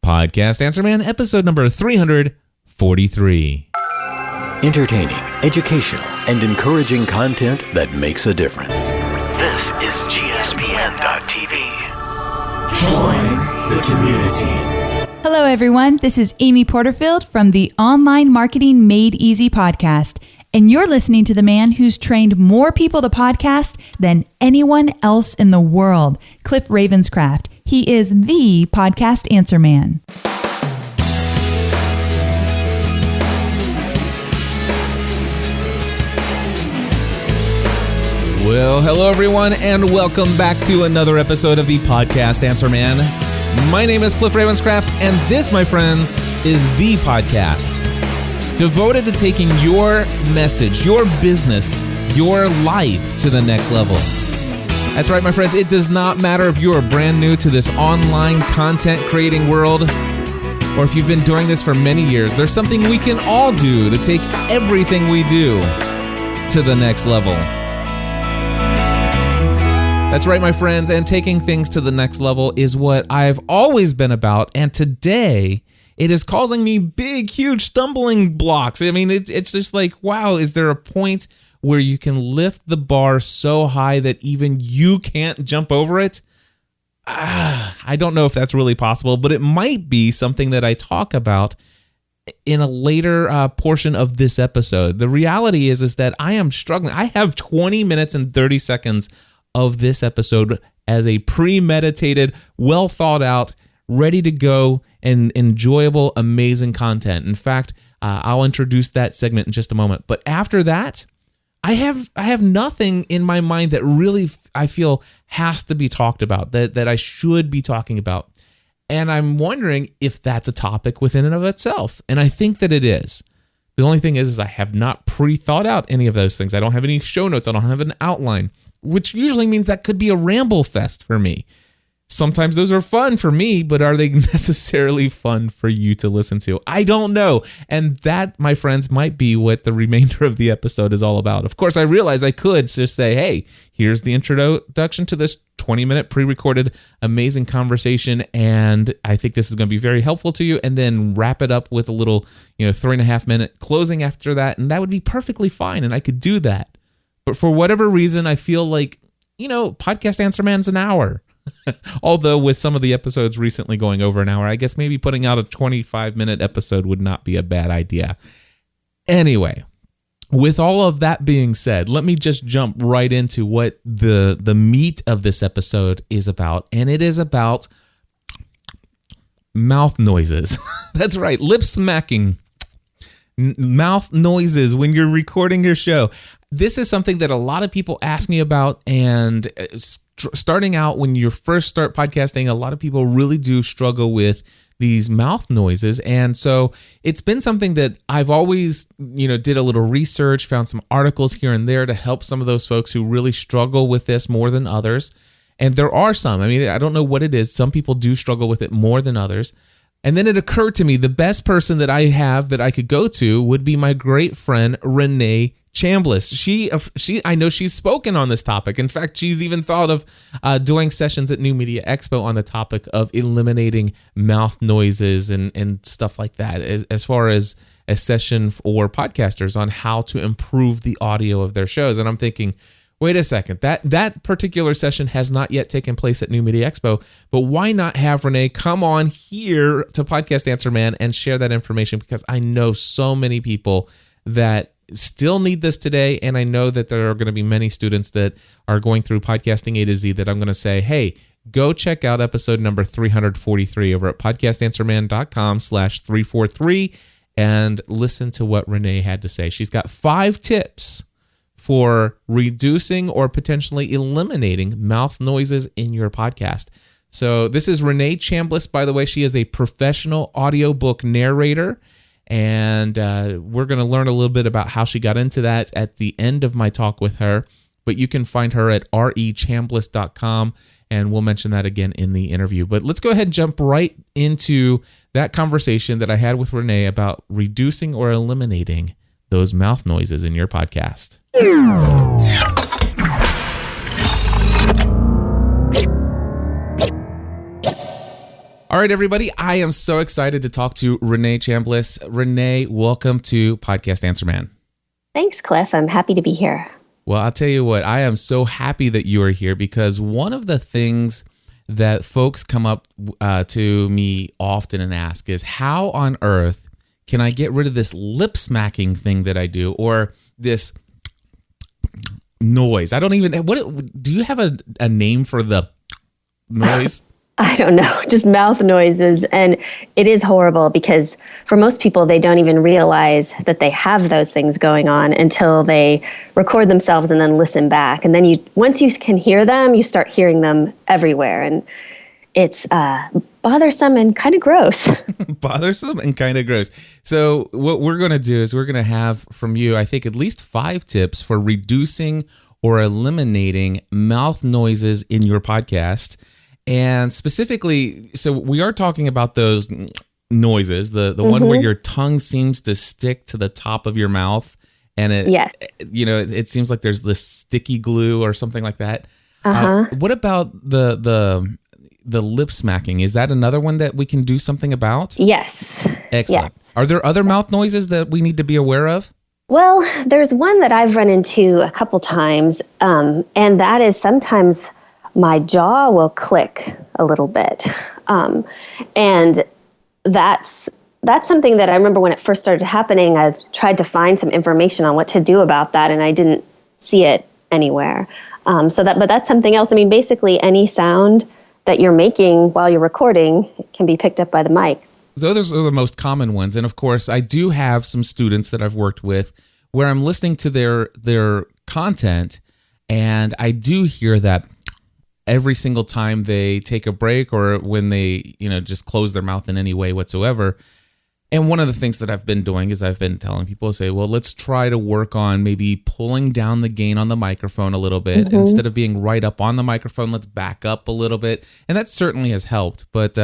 Podcast Answer Man, episode number 343. Entertaining, educational, and encouraging content that makes a difference. This is GSPN.TV. Join the community. Hello, everyone. This is Amy Porterfield from the Online Marketing Made Easy podcast, and you're listening to the man who's trained more people to podcast than anyone else in the world, Cliff Ravenscraft. He is the Podcast Answer Man. Well, hello everyone, and welcome back to another episode of the Podcast Answer Man. My name is Cliff Ravenscraft, and this, my friends, is the podcast devoted to taking your message, your business, your life to the next level. That's right, my friends. It does not matter if you're brand new to this online content creating world, or if you've been doing this for many years. There's something we can all do to take everything we do to the next level. That's right, my friends, and taking things to the next level is what I've always been about, and today it is causing me big, huge stumbling blocks. I mean, it's just like, wow, is there a point where you can lift the bar so high that even you can't jump over it? I don't know if that's really possible, but it might be something that I talk about in a later portion of this episode. The reality is that I am struggling. I have 20 minutes and 30 seconds of this episode as a premeditated, well thought out, ready to go, and enjoyable, amazing content. In fact, I'll introduce that segment in just a moment. But after that, I have nothing in my mind that really I feel has to be talked about, that I should be talking about. And I'm wondering if that's a topic within and of itself. And I think that it is. The only thing is I have not pre-thought out any of those things. I don't have any show notes. I don't have an outline, which usually means that could be a ramble fest for me. Sometimes those are fun for me, but are they necessarily fun for you to listen to? I don't know. And that, my friends, might be what the remainder of the episode is all about. Of course, I realize I could just say, hey, here's the introduction to this 20-minute pre-recorded amazing conversation, and I think this is going to be very helpful to you, and then wrap it up with a little, 3.5-minute closing after that, and that would be perfectly fine, and I could do that. But for whatever reason, I feel like, Podcast Answer Man's an hour. Although with some of the episodes recently going over an hour, I guess maybe putting out a 25-minute episode would not be a bad idea. Anyway, with all of that being said, let me just jump right into what the meat of this episode is about. And it is about mouth noises. That's right, lip smacking. Mouth noises when you're recording your show. This is something that a lot of people ask me about, and starting out when you first start podcasting, a lot of people really do struggle with these mouth noises. And so it's been something that I've always, did a little research, found some articles here and there to help some of those folks who really struggle with this more than others. And there are some. I mean, I don't know what it is. Some people do struggle with it more than others. And then it occurred to me the best person that I have that I could go to would be my great friend, Renee Chambliss. She, I know she's spoken on this topic. In fact, she's even thought of doing sessions at New Media Expo on the topic of eliminating mouth noises and stuff like that, as far as a session for podcasters on how to improve the audio of their shows. And I'm thinking, wait a second, that particular session has not yet taken place at New Media Expo, but why not have Renee come on here to Podcast Answer Man and share that information? Because I know so many people that still need this today, and I know that there are going to be many students that are going through Podcasting A to Z that I'm going to say, hey, go check out episode number 343 over at podcastanswerman.com/343 and listen to what Renee had to say. She's got 5 tips for reducing or potentially eliminating mouth noises in your podcast. So this is Renee Chambliss, by the way. She is a professional audiobook narrator, and we're going to learn a little bit about how she got into that at the end of my talk with her. But you can find her at rechambliss.com, and we'll mention that again in the interview. But let's go ahead and jump right into that conversation that I had with Renee about reducing or eliminating those mouth noises in your podcast. All All right, everybody. I am so excited to talk to Renee Chambliss. Renee, welcome to Podcast Answer Man. Thanks, Cliff. I'm happy to be here. Well, I'll tell you what, I am so happy that you are here because one of the things that folks come up to me often and ask is, how on earth can I get rid of this lip smacking thing that I do, or this noise? I don't even, do you have a name for the noise? I don't know, just mouth noises. And it is horrible because for most people, they don't even realize that they have those things going on until they record themselves and then listen back. And then once you can hear them, you start hearing them everywhere. And it's bothersome and kind of gross. Bothersome and kind of gross. So what we're going to do is we're going to have from you, I think, at least 5 tips for reducing or eliminating mouth noises in your podcast. And specifically, so we are talking about those noises, the one where your tongue seems to stick to the top of your mouth, and it seems like there's this sticky glue or something like that. What about the lip smacking? Is that another one that we can do something about? Yes. Excellent. Yes. Are there other mouth noises that we need to be aware of? Well, there's one that I've run into a couple times, and that is sometimes my jaw will click a little bit. And that's something that I remember when it first started happening. I've tried to find some information on what to do about that, and I didn't see it anywhere. But that's something else. I mean, basically any sound that you're making while you're recording can be picked up by the mics. Those are the most common ones. And of course, I do have some students that I've worked with where I'm listening to their content, and I do hear that every single time they take a break or when they, just close their mouth in any way whatsoever. And one of the things that I've been doing is I've been telling people, say, well, let's try to work on maybe pulling down the gain on the microphone a little bit. Instead of being right up on the microphone, let's back up a little bit. And that certainly has helped. But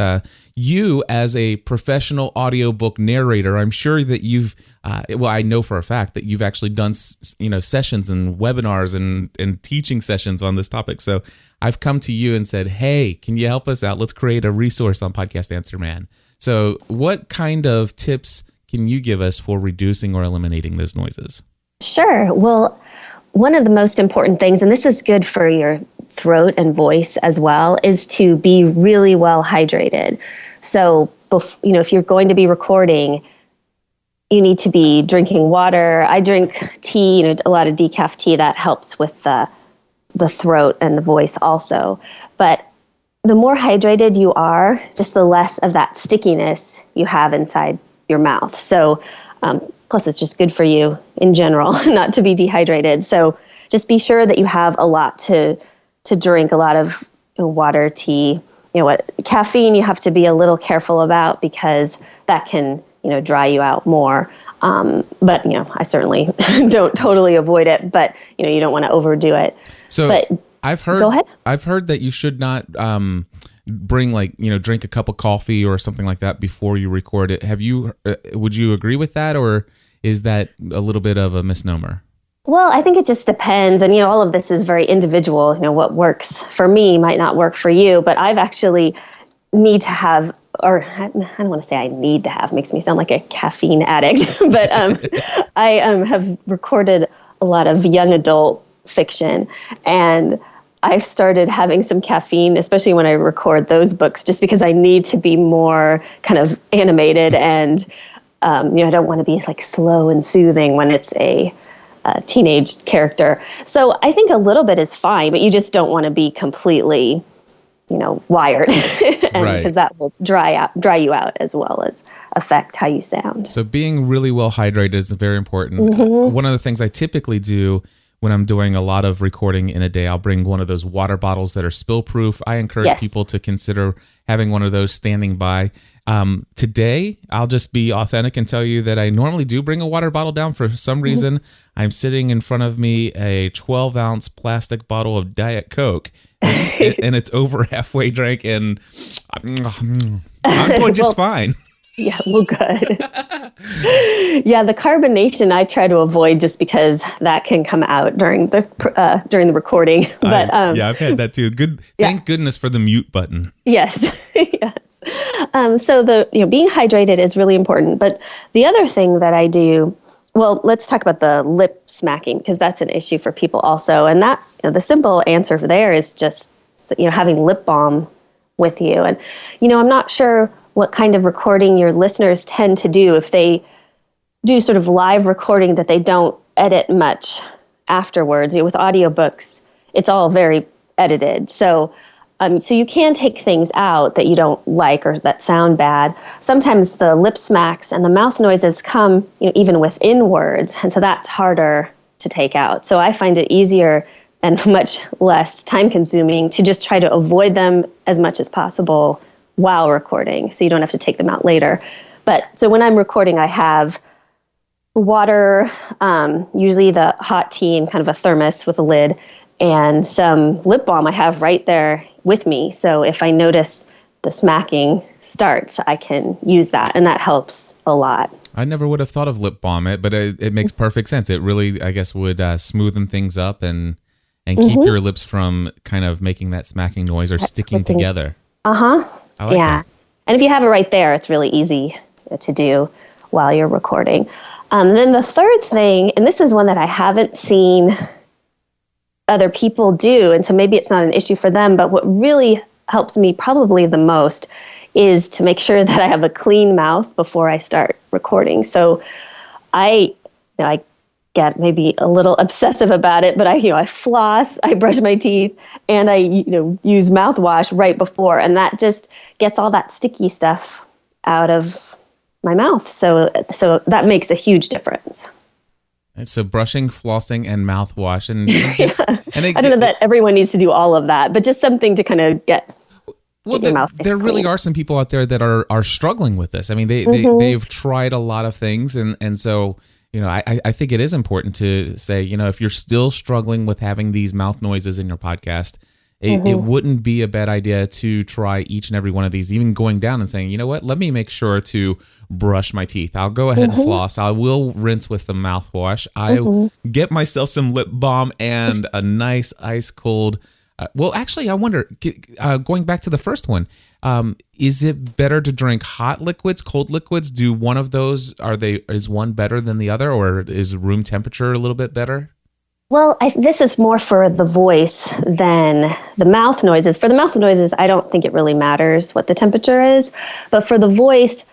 you, as a professional audiobook narrator, I'm sure that you've, I know for a fact that you've actually done, sessions and webinars and teaching sessions on this topic. So I've come to you and said, hey, can you help us out? Let's create a resource on Podcast Answer Man. So what kind of tips can you give us for reducing or eliminating those noises? Sure. Well, one of the most important things, and this is good for your throat and voice as well, is to be really well hydrated. So, if you're going to be recording, you need to be drinking water. I drink tea, a lot of decaf tea. That helps with the throat and the voice also. But the more hydrated you are, just the less of that stickiness you have inside your mouth. So, plus it's just good for you in general not to be dehydrated. So just be sure that you have a lot to drink, a lot of water, tea. Caffeine you have to be a little careful about because that can, dry you out more. But I certainly don't totally avoid it, but you don't want to overdo it. So but, go ahead. I've heard that you should not bring drink a cup of coffee or something like that before you record it. Would you agree with that, or is that a little bit of a misnomer? Well, I think it just depends. And, all of this is very individual. What works for me might not work for you, but I've actually need to have, or I don't want to say I need to have, makes me sound like a caffeine addict, but I have recorded a lot of young adult fiction, and I've started having some caffeine, especially when I record those books, just because I need to be more kind of animated and, I don't want to be like slow and soothing when it's a teenage character. So I think a little bit is fine, but you just don't want to be completely, wired, and because that will dry you out as well as affect how you sound. So being really well hydrated is very important. One of the things I typically do when I'm doing a lot of recording in a day, I'll bring one of those water bottles that are spill proof. I encourage people to consider having one of those standing by. Today, I'll just be authentic and tell you that I normally do bring a water bottle down. For some reason, I'm sitting in front of me a 12-ounce plastic bottle of Diet Coke, and it's over halfway drank, and I'm doing just fine. Yeah, well, good. Yeah, the carbonation I try to avoid just because that can come out during the recording. But I've had that too. Good. Thank goodness for the mute button. Yes. Yes. So being hydrated is really important. But the other thing that I do, well, let's talk about the lip smacking, because that's an issue for people also. And that, the simple answer there is just, having lip balm with you. And, I'm not sure what kind of recording your listeners tend to do if they do sort of live recording that they don't edit much afterwards. With audiobooks, it's all very edited. So you can take things out that you don't like or that sound bad. Sometimes the lip smacks and the mouth noises come, even within words, and so that's harder to take out. So I find it easier and much less time-consuming to just try to avoid them as much as possible while recording, so you don't have to take them out later. But so when I'm recording, I have water, usually the hot tea in kind of a thermos with a lid, and some lip balm I have right there with me. So if I notice the smacking starts, I can use that, and that helps a lot. I never would have thought of lip balm, but it makes perfect sense. It really, I guess, would smoothen things up and keep your lips from kind of making that smacking noise or sticking together. Uh-huh. I like that. And if you have it right there, it's really easy to do while you're recording. Then the third thing, and this is one that I haven't seen other people do, and so maybe it's not an issue for them, but what really helps me probably the most is to make sure that I have a clean mouth before I start recording. So I get maybe a little obsessive about it, but I floss, I brush my teeth, and I use mouthwash right before, and that just gets all that sticky stuff out of my mouth. So that makes a huge difference. And so brushing, flossing, and mouthwash, I don't know that everyone needs to do all of that, but just something to kind of get. Well, there really are some people out there that are struggling with this. I mean, they've tried a lot of things, and so I think it is important to say, if you're still struggling with having these mouth noises in your podcast, it wouldn't be a bad idea to try each and every one of these, even going down and saying, let me make sure to brush my teeth. I'll go ahead and floss. I will rinse with some mouthwash. I'll get myself some lip balm and a nice ice cold. Well, actually, I wonder, going back to the first one, is it better to drink hot liquids, cold liquids? Do one of those, is one better than the other, or is room temperature a little bit better? Well, this is more for the voice than the mouth noises. For the mouth noises, I don't think it really matters what the temperature is. But for the voice,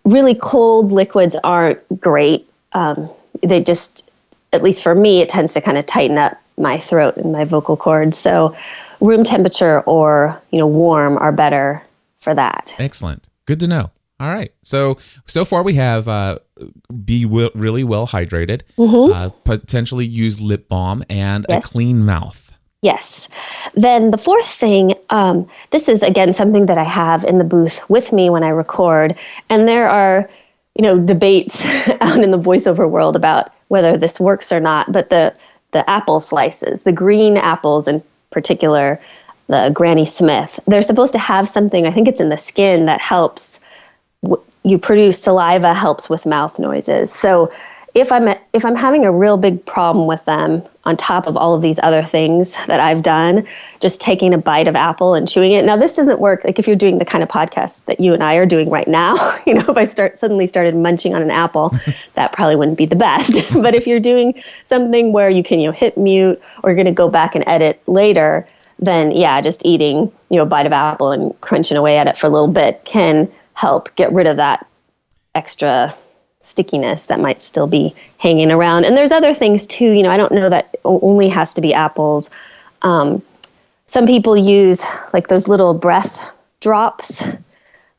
really cold liquids aren't great. They just, at least for me, it tends to kind of tighten up my throat and my vocal cords. So room temperature or, warm are better for that. Excellent. Good to know. All right. So far we have be really well hydrated, potentially use lip balm, and a clean mouth. Yes. Then the fourth thing, this is, again, something that I have in the booth with me when I record. And there are, debates out in the voiceover world about whether this works or not. But the apple slices, the green apples in particular, the Granny Smith, they're supposed to have something, I think it's in the skin, that helps you produce saliva, helps with mouth noises. So if I'm having a real big problem with them, on top of all of these other things that I've done, just taking a bite of apple and chewing it. Now, this doesn't work like if you're doing the kind of podcast that you and I are doing right now. If I suddenly started munching on an apple, that probably wouldn't be the best. But if you're doing something where you can hit mute, or you're going to go back and edit later, then just eating a bite of apple and crunching away at it for a little bit can help get rid of that extra stickiness that might still be hanging around. And there's other things too. I don't know that only has to be apples. Some people use like those little breath drops,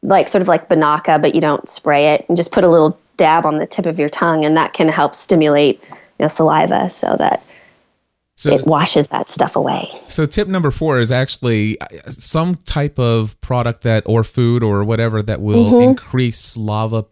like sort of like Banaka, but you don't spray it, and just put a little dab on the tip of your tongue, and that can help stimulate saliva so that it washes that stuff away. So tip number 4 is actually some type of product or food or whatever that will increase saliva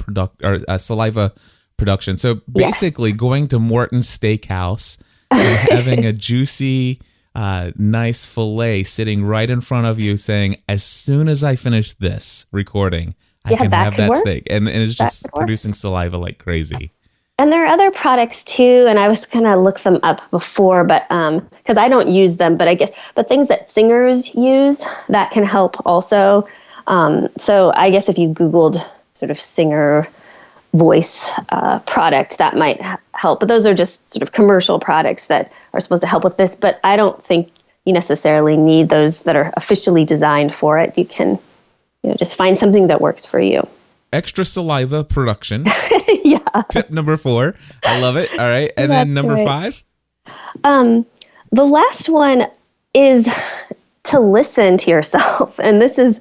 production. So basically going to Morton's Steakhouse and having a juicy, nice filet sitting right in front of you saying, as soon as I finish this recording, I can have that steak. And it's just producing saliva like crazy. And there are other products too, and I was going to look them up before, but because I don't use them, but things that singers use that can help also. So I guess if you Googled sort of singer voice product, that might help. But those are just sort of commercial products that are supposed to help with this. But I don't think you necessarily need those that are officially designed for it. You can, just find something that works for you. Extra saliva production. Yeah. Tip number 4. I love it. All right. And then number 5. The last one is to listen to yourself. And this is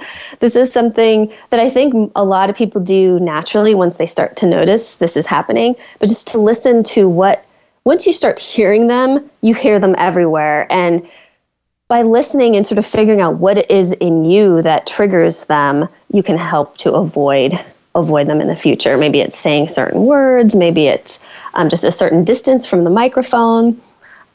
something that I think a lot of people do naturally once they start to notice this is happening, but just to listen to once you start hearing them, you hear them everywhere. And by listening and sort of figuring out what it is in you that triggers them, you can help to avoid them in the future. Maybe it's saying certain words, maybe it's just a certain distance from the microphone.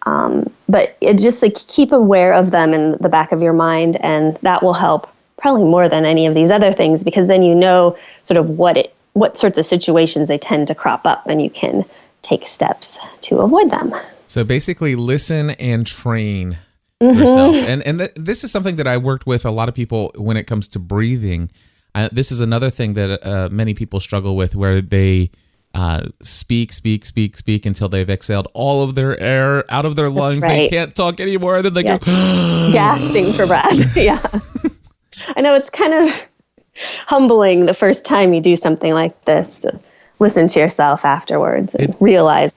But it just keep aware of them in the back of your mind, and that will help probably more than any of these other things, because then you know sort of what sorts of situations they tend to crop up, and you can take steps to avoid them. So basically listen and train yourself. And this is something that I worked with a lot of people when it comes to breathing. This is another thing that many people struggle with, where they speak until they've exhaled all of their air out of their lungs. Right. They can't talk anymore. And then they go gasping for breath. Yeah. I know it's kind of humbling the first time you do something like this, to listen to yourself afterwards and realize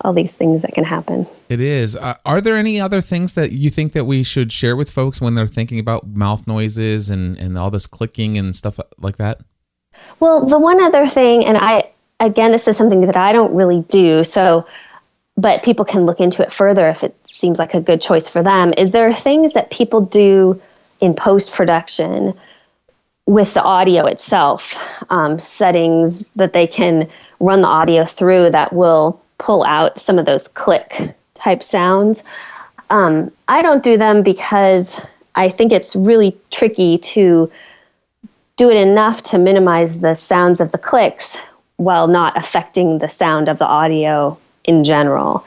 all these things that can happen. It is. Are there any other things that you think that we should share with folks when they're thinking about mouth noises and all this clicking and stuff like that? Well, the one other thing, and again, this is something that I don't really do, but people can look into it further if it seems like a good choice for them, is there are things that people do in post-production with the audio itself, settings that they can run the audio through that will pull out some of those click type sounds. I don't do them because I think it's really tricky to do it enough to minimize the sounds of the clicks while not affecting the sound of the audio in general.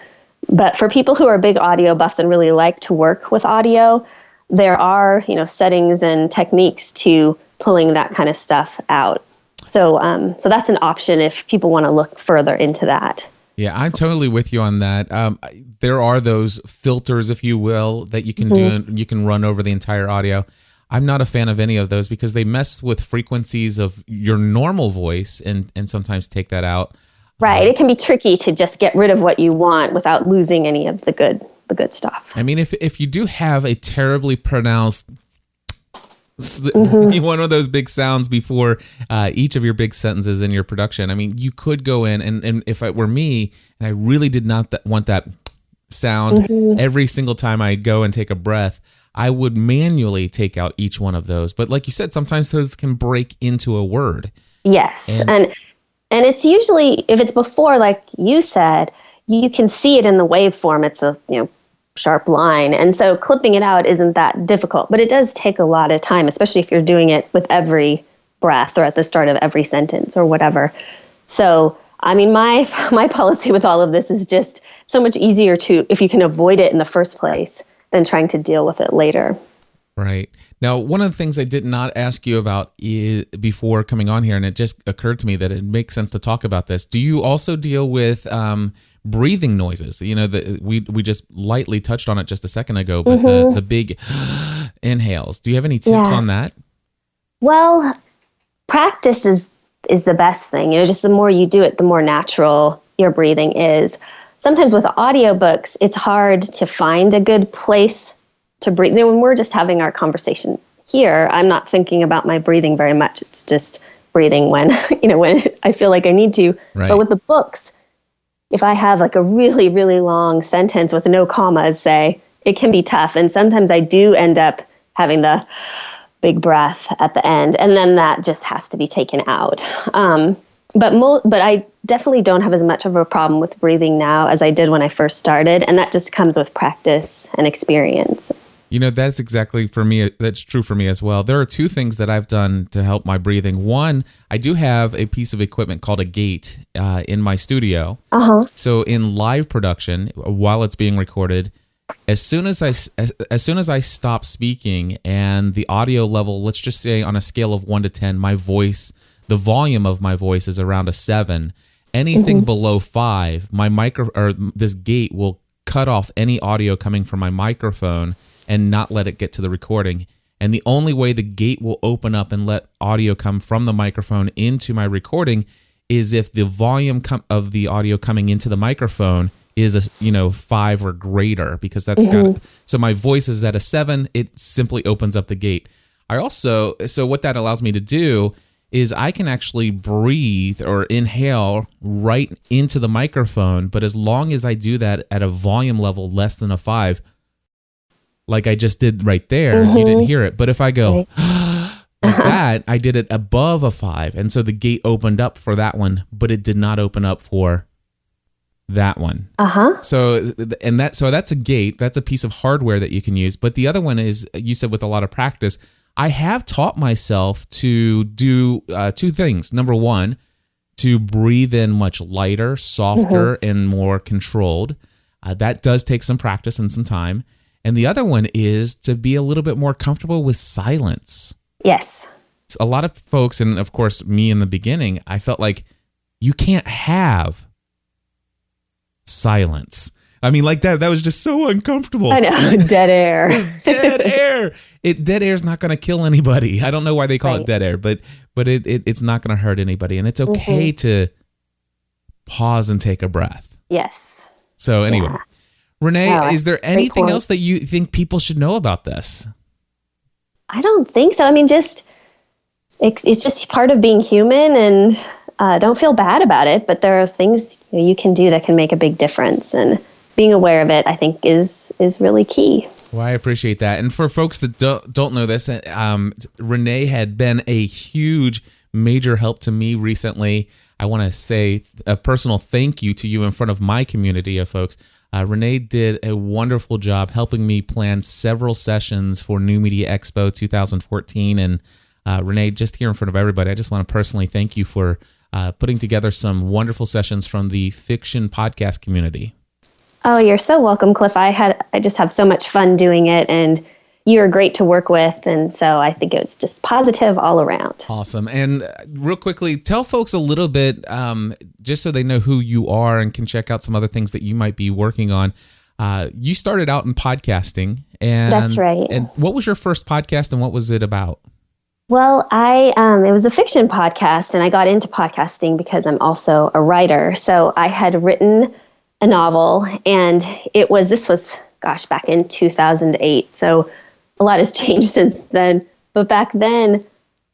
But for people who are big audio buffs and really like to work with audio, there are, settings and techniques to pulling that kind of stuff out. So that's an option if people want to look further into that. Yeah, I'm totally with you on that. There are those filters, if you will, that you can do, and you can run over the entire audio. I'm not a fan of any of those because they mess with frequencies of your normal voice and sometimes take that out. Right. It can be tricky to just get rid of what you want without losing any of the good stuff. I mean, if you do have a terribly pronounced one of those big sounds before each of your big sentences in your production, I mean, you could go in and if it were me and I really did not want that sound every single time I go and take a breath, I would manually take out each one of those. But like you said, sometimes those can break into a word. Yes. And it's usually, if it's before, like you said, you can see it in the waveform. It's a sharp line. And so clipping it out isn't that difficult. But it does take a lot of time, especially if you're doing it with every breath or at the start of every sentence or whatever. So, I mean, my policy with all of this is just so much easier if you can avoid it in the first place than trying to deal with it later. Right. Now, one of the things I did not ask you about before coming on here, and it just occurred to me that it makes sense to talk about this. Do you also deal with breathing noises? We just lightly touched on it just a second ago, but the big inhales. Do you have any tips on that? Well, practice is the best thing. Just the more you do it, the more natural your breathing is. Sometimes with audiobooks, it's hard to find a good place to breathe. When we're just having our conversation here, I'm not thinking about my breathing very much. It's just breathing when I feel like I need to. Right. But with the books, if I have like a really, really long sentence with no commas, say, it can be tough. And sometimes I do end up having the big breath at the end, and then that just has to be taken out. But I definitely don't have as much of a problem with breathing now as I did when I first started, and that just comes with practice and experience. That's exactly for me. That's true for me as well. There are two things that I've done to help my breathing. One, I do have a piece of equipment called a gate in my studio. So in live production, while it's being recorded, as soon as I stop speaking and the audio level, let's just say on a scale of 1 to 10, my voice, the volume of my voice is around a 7. Anything below 5, this gate will cut off any audio coming from my microphone and not let it get to the recording. And the only way the gate will open up and let audio come from the microphone into my recording is if the volume of the audio coming into the microphone is 5 or greater, because that's so my voice is at a 7. It simply opens up the gate. So what that allows me to do is I can actually breathe or inhale right into the microphone, but as long as I do that at a volume level less than a 5, like I just did right there, you didn't hear it. But if I go like that, I did it above a 5, and so the gate opened up for that one, but it did not open up for that one. So that's a gate. That's a piece of hardware that you can use. But the other one is, you said with a lot of practice, I have taught myself to do 2 things. Number 1, to breathe in much lighter, softer, and more controlled. That does take some practice and some time. And the other one is to be a little bit more comfortable with silence. Yes. A lot of folks, and of course me in the beginning, I felt like you can't have silence. I mean, like that was just so uncomfortable. I know, dead air. Dead air. Dead air is not going to kill anybody. I don't know why they call it dead air, but it's not going to hurt anybody. And it's okay to pause and take a breath. Yes. So anyway, Renee, is there anything else that you think people should know about this? I don't think so. I mean, it's just part of being human, and don't feel bad about it. But there are things you can do that can make a big difference, and being aware of it, I think, is really key. Well, I appreciate that. And for folks that don't know this, Renee had been a huge, major help to me recently. I want to say a personal thank you to you in front of my community of folks. Renee did a wonderful job helping me plan several sessions for New Media Expo 2014. And Renee, just here in front of everybody, I just want to personally thank you for putting together some wonderful sessions from the fiction podcast community. Oh, you're so welcome, Cliff. I just have so much fun doing it, and you're great to work with, and so I think it's just positive all around. Awesome. And real quickly, tell folks a little bit, just so they know who you are and can check out some other things that you might be working on. You started out in podcasting, and that's right. And what was your first podcast, and what was it about? Well, it was a fiction podcast, and I got into podcasting because I'm also a writer. So I had written a novel, and this was back in 2008. So a lot has changed since then. But back then,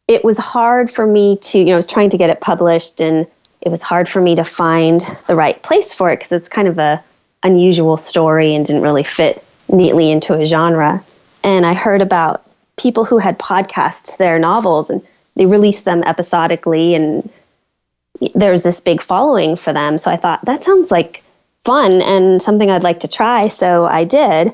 it was hard for me to, I was trying to get it published, and it was hard for me to find the right place for it because it's kind of a unusual story and didn't really fit neatly into a genre. And I heard about people who had podcasted their novels, and they released them episodically, and there's this big following for them. So I thought, that sounds like fun and something I'd like to try. So I did.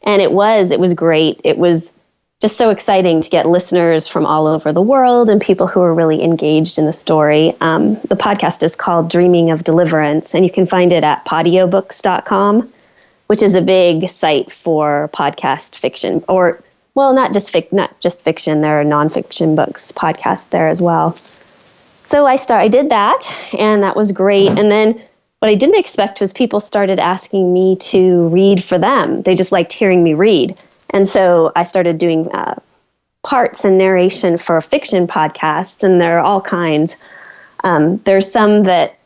And it was great. It was just so exciting to get listeners from all over the world and people who are really engaged in the story. The podcast is called Dreaming of Deliverance, and you can find it at podiobooks.com, which is a big site for podcast fiction, not just fiction. There are nonfiction books podcasts there as well. So I did that, and that was great. And then what I didn't expect was people started asking me to read for them. They just liked hearing me read. And so I started doing parts and narration for fiction podcasts, and there are all kinds. There's some that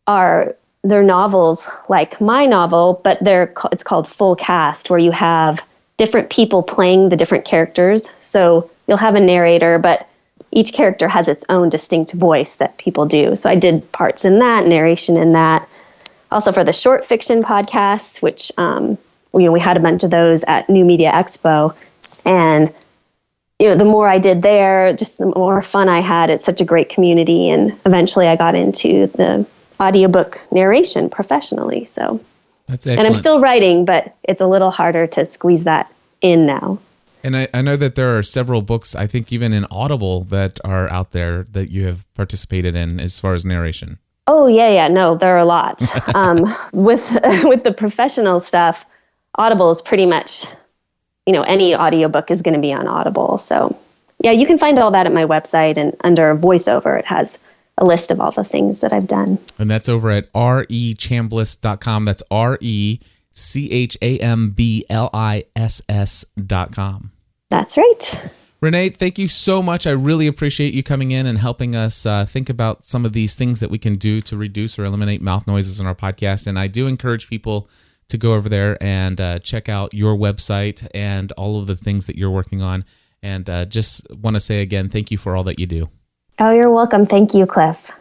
they're novels like my novel, but it's called full cast, where you have different people playing the different characters. So you'll have a narrator, but each character has its own distinct voice that people do. So I did parts in that, narration in that. Also for the short fiction podcasts, which we had a bunch of those at New Media Expo. And the more I did there, just the more fun I had. It's such a great community. And eventually I got into the audiobook narration professionally. So that's excellent. And I'm still writing, but it's a little harder to squeeze that in now. And I know that there are several books, I think even in Audible, that are out there that you have participated in as far as narration. Oh, yeah. No, there are lots. With the professional stuff, Audible is pretty much, any audiobook is going to be on Audible. So yeah, you can find all that at my website, and under voiceover, it has a list of all the things that I've done. And that's over at rechambliss.com. That's rechambliss.com. That's right. Renee, thank you so much. I really appreciate you coming in and helping us think about some of these things that we can do to reduce or eliminate mouth noises in our podcast. And I do encourage people to go over there and check out your website and all of the things that you're working on. And just want to say again, thank you for all that you do. Oh, you're welcome. Thank you, Cliff.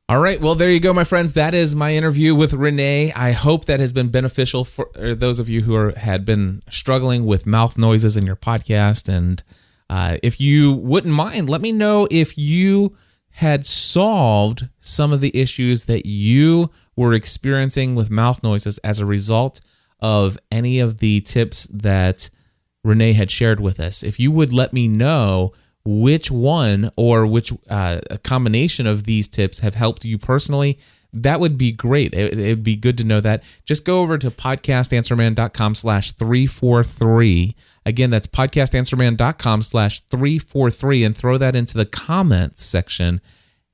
All right. Well, there you go, my friends. That is my interview with Renee. I hope that has been beneficial for those of you who had been struggling with mouth noises in your podcast. And if you wouldn't mind, let me know if you had solved some of the issues that you were experiencing with mouth noises as a result of any of the tips that Renee had shared with us. If you would let me know which one or which a combination of these tips have helped you personally, that would be great. It'd be good to know that. Just go over to podcastanswerman.com/343. Again, that's podcastanswerman.com/343 and throw that into the comments section.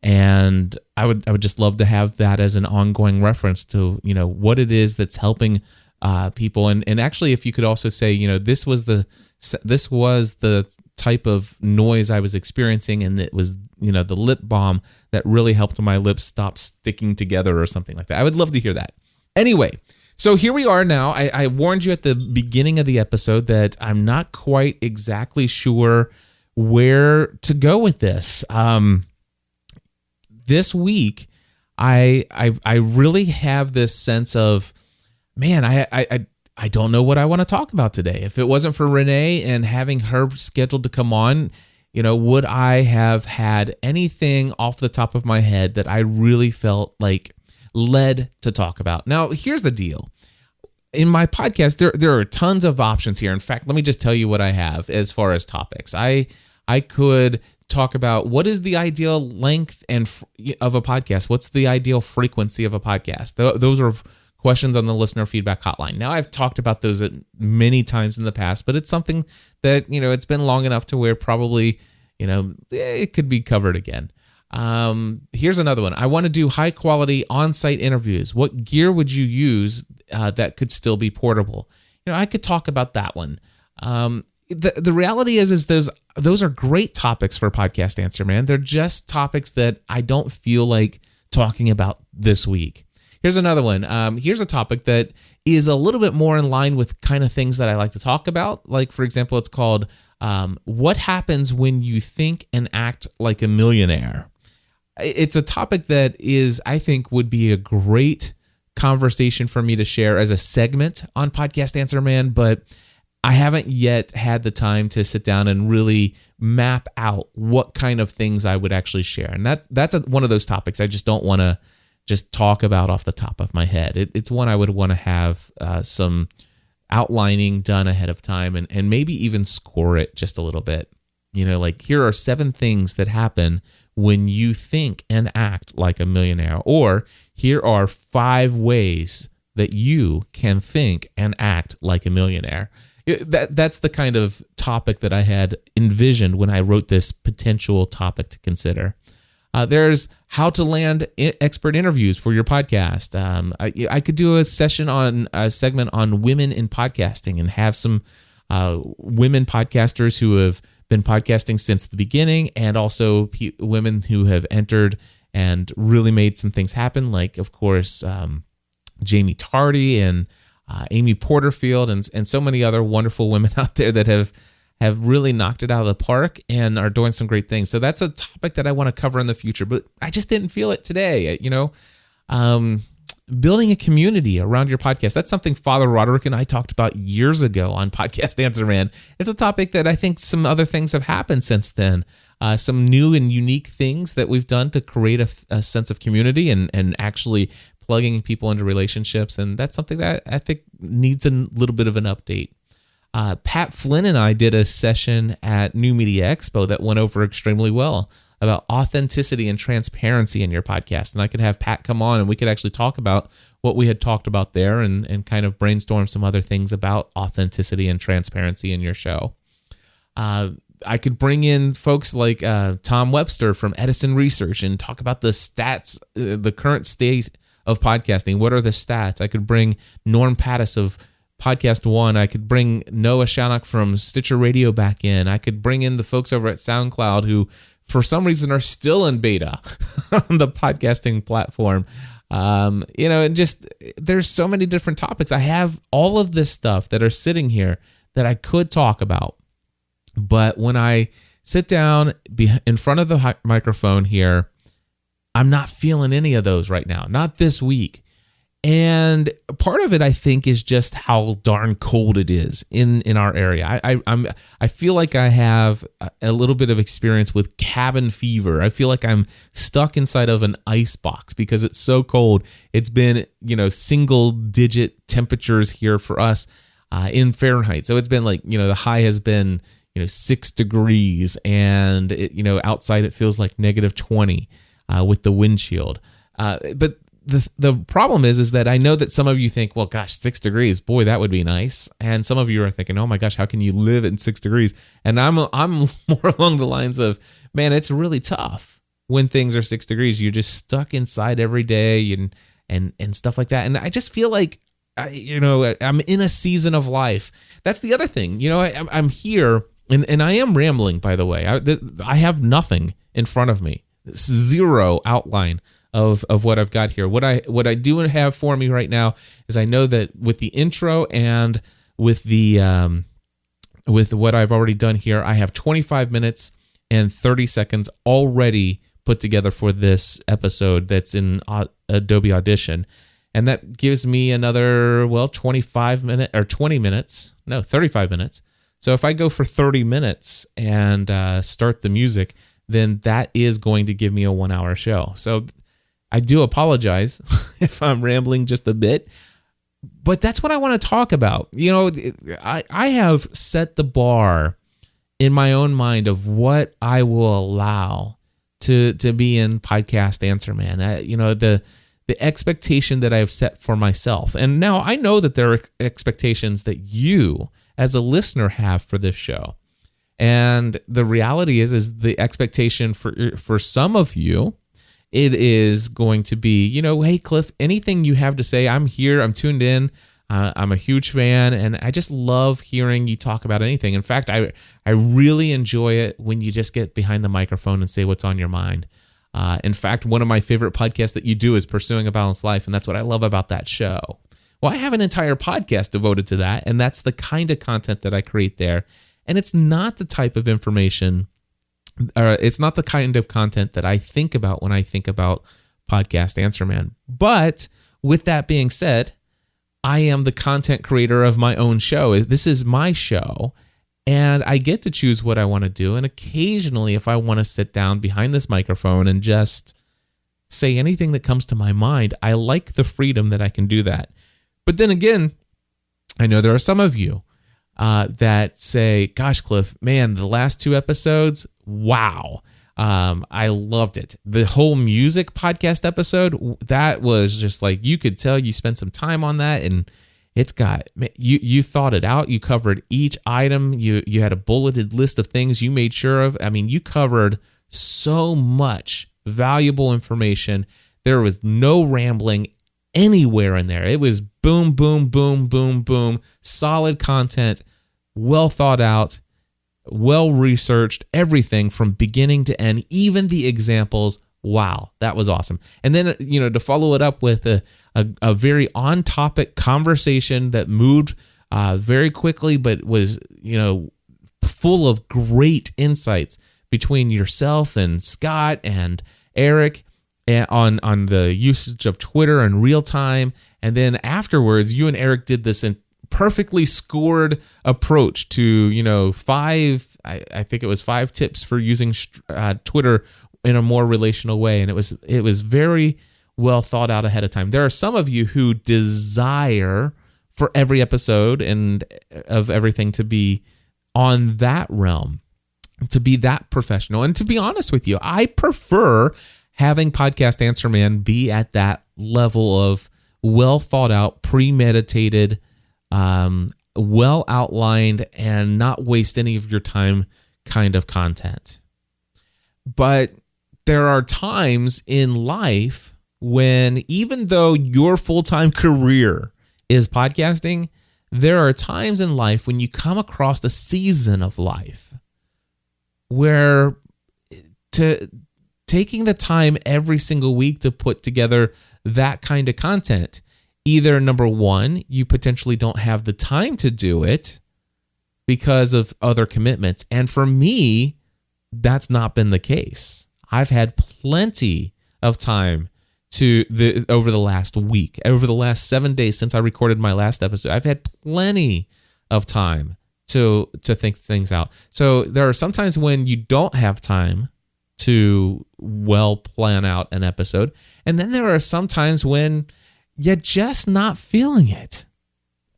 And I would just love to have that as an ongoing reference to, what it is that's helping people. And actually, if you could also say, this was the type of noise I was experiencing, and it was, the lip balm that really helped my lips stop sticking together or something like that. I would love to hear that. Anyway, so here we are now. I warned you at the beginning of the episode that I'm not quite exactly sure where to go with this. This week, I really have this sense of, man, I don't know what I want to talk about today. If it wasn't for Renee and having her scheduled to come on, would I have had anything off the top of my head that I really felt like led to talk about? Now, here's the deal. In my podcast, there are tons of options here. In fact, let me just tell you what I have as far as topics. I could talk about what is the ideal length of a podcast. What's the ideal frequency of a podcast? Those are questions on the listener feedback hotline. Now, I've talked about those many times in the past, but it's something that, it's been long enough to where probably, it could be covered again. Here's another one. I want to do high quality on-site interviews. What gear would you use that could still be portable? I could talk about that one. The reality is those are great topics for Podcast Answer Man. They're just topics that I don't feel like talking about this week. Here's another one. Here's a topic that is a little bit more in line with kind of things that I like to talk about. Like, for example, it's called What Happens When You Think and Act Like a Millionaire? It's a topic that I think would be a great conversation for me to share as a segment on Podcast Answer Man, but I haven't yet had the time to sit down and really map out what kind of things I would actually share. And that's one of those topics I just don't want to just talk about off the top of my head. It's one I would want to have some outlining done ahead of time and maybe even score it just a little bit. Like, here are 7 things that happen when you think and act like a millionaire, or here are 5 ways that you can think and act like a millionaire. That's the kind of topic that I had envisioned when I wrote this potential topic to consider. There's how to land expert interviews for your podcast. I could do a segment on women in podcasting and have some women podcasters who have been podcasting since the beginning, and also women who have entered and really made some things happen, like, of course, Jamie Tardy and Amy Porterfield and so many other wonderful women out there that have really knocked it out of the park and are doing some great things. So that's a topic that I want to cover in the future, but I just didn't feel it today. Building a community around your podcast. That's something Father Roderick and I talked about years ago on Podcast Answer Man. It's a topic that I think some other things have happened since then. Some new and unique things that we've done to create a sense of community and actually plugging people into relationships. And that's something that I think needs a little bit of an update. Pat Flynn and I did a session at New Media Expo that went over extremely well. about authenticity and transparency in your podcast. And I could have Pat come on and we could actually talk about what we had talked about there and kind of brainstorm some other things about authenticity and transparency in your show. I could bring in folks like Tom Webster from Edison Research and talk about the stats, the current state of podcasting. What are the stats? I could bring Norm Pattis of Podcast One. I could bring Noah Shannock from Stitcher Radio back in. I could bring in the folks over at SoundCloud who, for some reason, are still in beta on the podcasting platform. And just there's so many different topics. I have all of this stuff that are sitting here that I could talk about. But when I sit down in front of the microphone here, I'm not feeling any of those right now, not this week. And part of it, I think, is just how darn cold it is in our area. I feel like I have a little bit of experience with cabin fever. I feel like I'm stuck inside of an ice box because it's so cold. It's been, single digit temperatures here for us in Fahrenheit. So it's been like, the high has been 6 degrees, and outside it feels like -20 with the windshield. But the problem is that I know that some of you think, well, gosh, 6 degrees, boy, that would be nice. And some of you are thinking, oh my gosh, how can you live in 6 degrees? And I'm more along the lines of, man, it's really tough when things are 6 degrees. You're just stuck inside every day and stuff like that. And I just feel like, I'm in a season of life. That's the other thing. I'm here. And I am rambling, by the way. I have nothing in front of me. Zero outline of what I've got here. What I do have for me right now is I know that with the intro and with the with what I've already done here, I have 25 minutes and 30 seconds already put together for this episode that's in Adobe Audition. And that gives me another, 35 minutes. So if I go for 30 minutes and start the music, then that is going to give me a 1 hour show. So I do apologize if I'm rambling just a bit, but that's what I want to talk about. I have set the bar in my own mind of what I will allow to be in Podcast Answer Man. The expectation that I've set for myself. And now I know that there are expectations that you as a listener have for this show. And the reality is the expectation for some of you, it is going to be, hey, Cliff, anything you have to say, I'm here, I'm tuned in, I'm a huge fan, and I just love hearing you talk about anything. In fact, I really enjoy it when you just get behind the microphone and say what's on your mind. In fact, one of my favorite podcasts that you do is Pursuing a Balanced Life, and that's what I love about that show. Well, I have an entire podcast devoted to that, and that's the kind of content that I create there. And it's not the type of information, or it's not the kind of content that I think about when I think about Podcast Answer Man. But with that being said, I am the content creator of my own show. This is my show, and I get to choose what I want to do. And occasionally, if I want to sit down behind this microphone and just say anything that comes to my mind, I like the freedom that I can do that. But then again, I know there are some of you that say, gosh, Cliff, man, the last 2 episodes, wow. I loved it. The whole music podcast episode, that was just like, you could tell you spent some time on that, and it's got, you thought it out. You covered each item. You had a bulleted list of things you made sure of. I mean, you covered so much valuable information. There was no rambling anywhere in there. It was boom, boom, boom, boom, boom, solid content, well thought out, well researched, everything from beginning to end, even the examples. Wow, that was awesome. And then, to follow it up with a very on-topic conversation that moved very quickly, but was, full of great insights between yourself and Scott and Eric on the usage of Twitter and real time. And then afterwards, you and Eric did this perfectly scored approach to, 5 tips for using Twitter in a more relational way. And it was very well thought out ahead of time. There are some of you who desire for every episode and of everything to be on that realm. to be that professional. And to be honest with you, I prefer having Podcast Answer Man be at that level of well thought out, premeditated, well outlined, and not waste any of your time kind of content. But there are times in life when, even though your full-time career is podcasting, there are times in life when you come across a season of life where taking the time every single week to put together that kind of content, either number one, you potentially don't have the time to do it because of other commitments. And for me, that's not been the case. I've had plenty of time over the last week, over the last 7 days since I recorded my last episode. I've had plenty of time to think things out. So there are sometimes when you don't have time to well plan out an episode. And then there are some times when you're just not feeling it.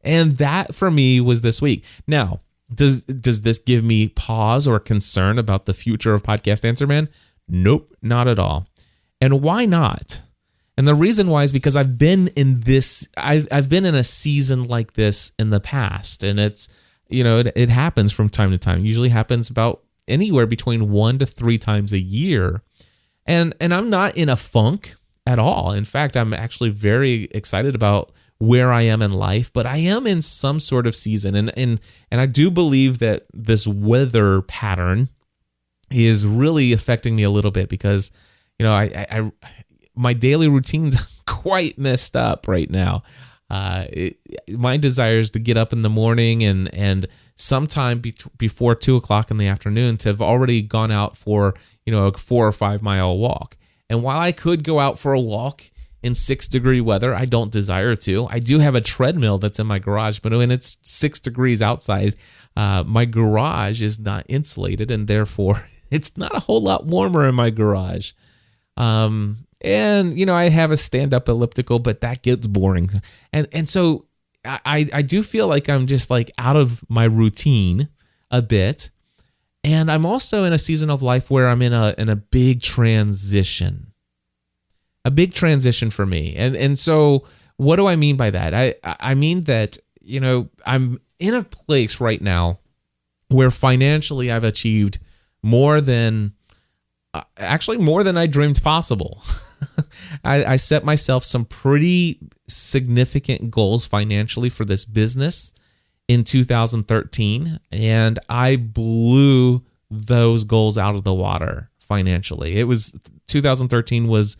And that for me was this week. Now, does this give me pause or concern about the future of Podcast Answer Man? Nope, not at all. And why not? And the reason why is because I've been in a season like this in the past, and it's, it happens from time to time. It usually happens about anywhere between 1 to 3 times a year. And I'm not in a funk at all. In fact, I'm actually very excited about where I am in life, but I am in some sort of season. And I do believe that this weather pattern is really affecting me a little bit because, my daily routine's quite messed up right now. My desire is to get up in the morning and sometime before 2 o'clock in the afternoon to have already gone out for, a 4 or 5 mile walk. And while I could go out for a walk in 6-degree weather, I don't desire to. I do have a treadmill that's in my garage, but when it's 6 degrees outside, my garage is not insulated, and therefore it's not a whole lot warmer in my garage. And, I have a stand-up elliptical, but that gets boring. And so I do feel like I'm just like out of my routine a bit. And I'm also in a season of life where I'm in a big transition. A big transition for me. And so what do I mean by that? I mean that, I'm in a place right now where financially I've achieved more than I dreamed possible. I set myself some pretty significant goals financially for this business in 2013, and I blew those goals out of the water financially. 2013 was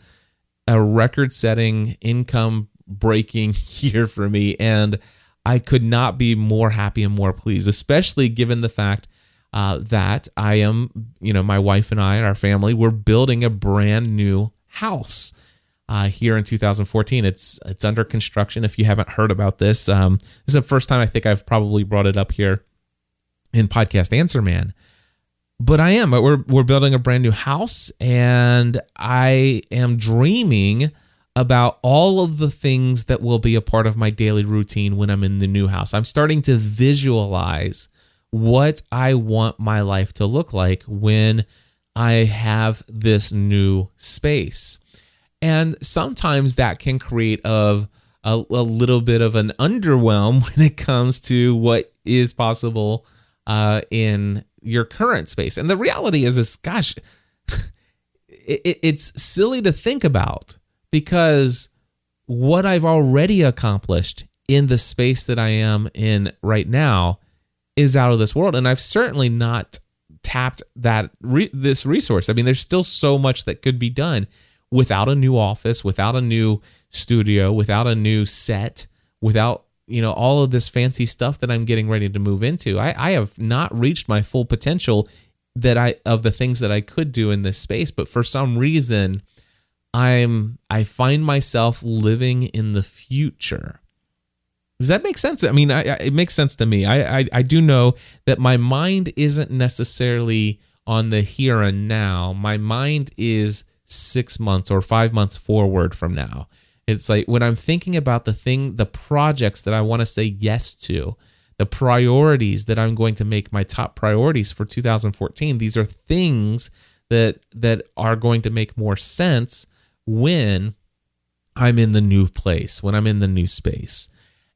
a record-setting, income-breaking year for me, and I could not be more happy and more pleased, especially given the fact that I am, my wife and I, our family, we're building a brand new house here in 2014. It's under construction. If you haven't heard about this, this is the first time I think I've probably brought it up here in Podcast Answer Man. But we're building a brand new house, and I am dreaming about all of the things that will be a part of my daily routine when I'm in the new house. I'm starting to visualize what I want my life to look like when I have this new space. And sometimes that can create a little bit of an underwhelm when it comes to what is possible in your current space. And the reality is gosh, it's silly to think about, because what I've already accomplished in the space that I am in right now is out of this world. And I've certainly not tapped this resource. I mean, there's still so much that could be done without a new office, without a new studio, without a new set, without, all of this fancy stuff that I'm getting ready to move into. I have not reached my full potential of the things that I could do in this space, but for some reason, I find myself living in the future. Does that make sense? I mean, it makes sense to me. I do know that my mind isn't necessarily on the here and now. My mind is 6 months or 5 months forward from now. It's like when I'm thinking about the projects that I want to say yes to, the priorities that I'm going to make my top priorities for 2014. These are things that are going to make more sense when I'm in the new place, when I'm in the new space.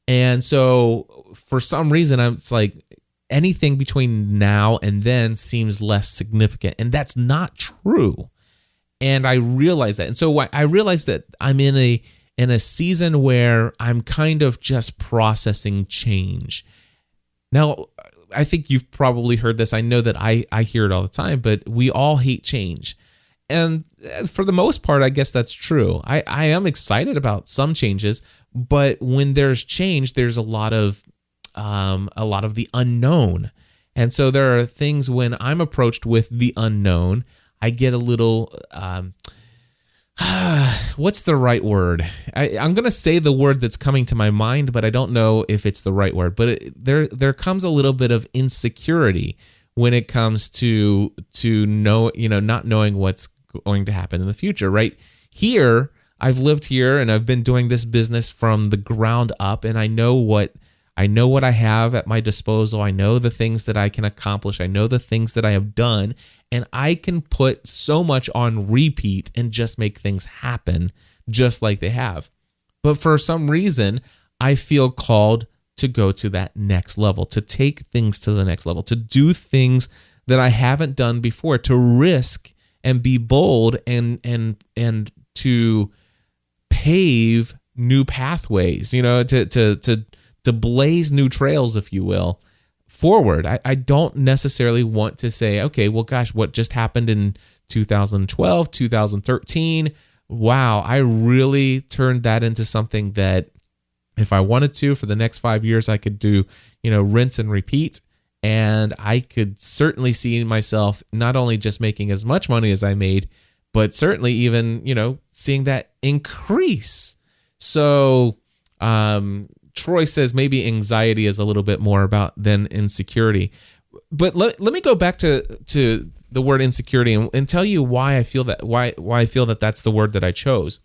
And so for some reason, it's like anything between now and then seems less significant. And that's not true. And I realize that. And so I realized that I'm in a season where I'm kind of just processing change. Now, I think you've probably heard this. I know that I hear it all the time, but we all hate change. And for the most part, I guess that's true. I am excited about some changes, but when there's change, there's a lot of the unknown. And so there are things when I'm approached with the unknown, I get a little, what's the right word? I'm going to say the word that's coming to my mind, but I don't know if it's the right word. But there comes a little bit of insecurity when it comes to not knowing what's going to happen in the future, right? Here, I've lived here and I've been doing this business from the ground up, and I know what I have at my disposal. I know the things that I can accomplish. I know the things that I have done, and I can put so much on repeat and just make things happen just like they have. But for some reason, I feel called to go to that next level, to take things to the next level, to do things that I haven't done before, to risk and be bold and to pave new pathways, to blaze new trails, if you will, forward. I don't necessarily want to say, okay, well, gosh, what just happened in 2012, 2013? Wow, I really turned that into something that if I wanted to for the next 5 years, I could do, rinse and repeat. And I could certainly see myself not only just making as much money as I made, but certainly even, seeing that increase. So, Troy says maybe anxiety is a little bit more about than insecurity. But let me go back to the word insecurity and tell you why I feel that why I feel that that's the word that I chose.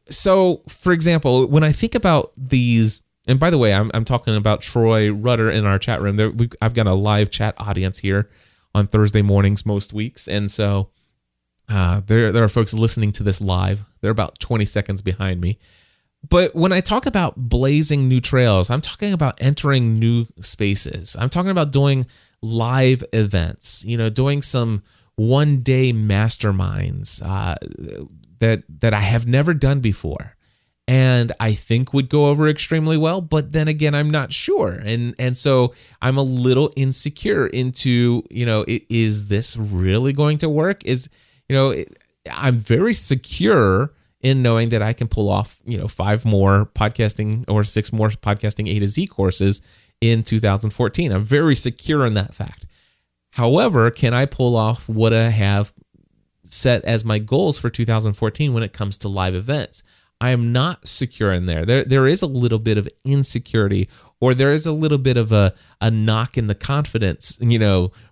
So, for example, when I think about these, and by the way, I'm talking about Troy Rudder in our chat room. I've got a live chat audience here on Thursday mornings most weeks, and so there are folks listening to this live. They're about 20 seconds behind me. But when I talk about blazing new trails, I'm talking about entering new spaces. I'm talking about doing live events, doing some one-day masterminds that I have never done before, and I think would go over extremely well. But then again, I'm not sure, and so I'm a little insecure into is this really going to work? I'm very secure in knowing that I can pull off, 5 more podcasting or 6 more podcasting A to Z courses in 2014. I'm very secure in that fact. However, can I pull off what I have set as my goals for 2014 when it comes to live events? I am not secure in there. There is a little bit of insecurity, or there is a little bit of a knock in the confidence,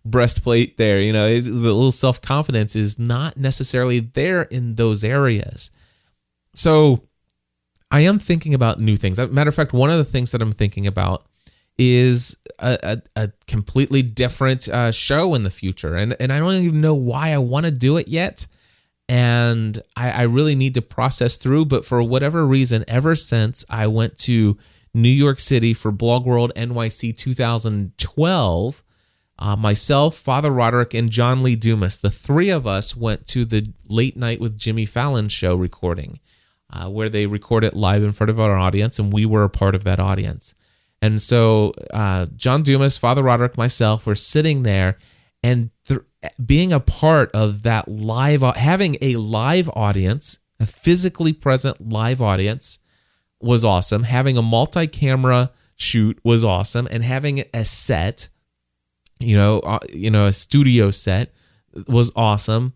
breastplate there. The little self-confidence is not necessarily there in those areas. So I am thinking about new things. As a matter of fact, one of the things that I'm thinking about is a completely different show in the future. And I don't even know why I want to do it yet. And I really need to process through. But for whatever reason, ever since I went to New York City for Blog World NYC 2012, myself, Father Roderick, and John Lee Dumas, the 3 of us went to the Late Night with Jimmy Fallon show recording, where they record it live in front of our audience, and we were a part of that audience. And so John Dumas, Father Roderick, myself, were sitting there, and being a part of that live, having a live audience, a physically present live audience, was awesome. Having a multi-camera shoot was awesome, and having a set, a studio set was awesome.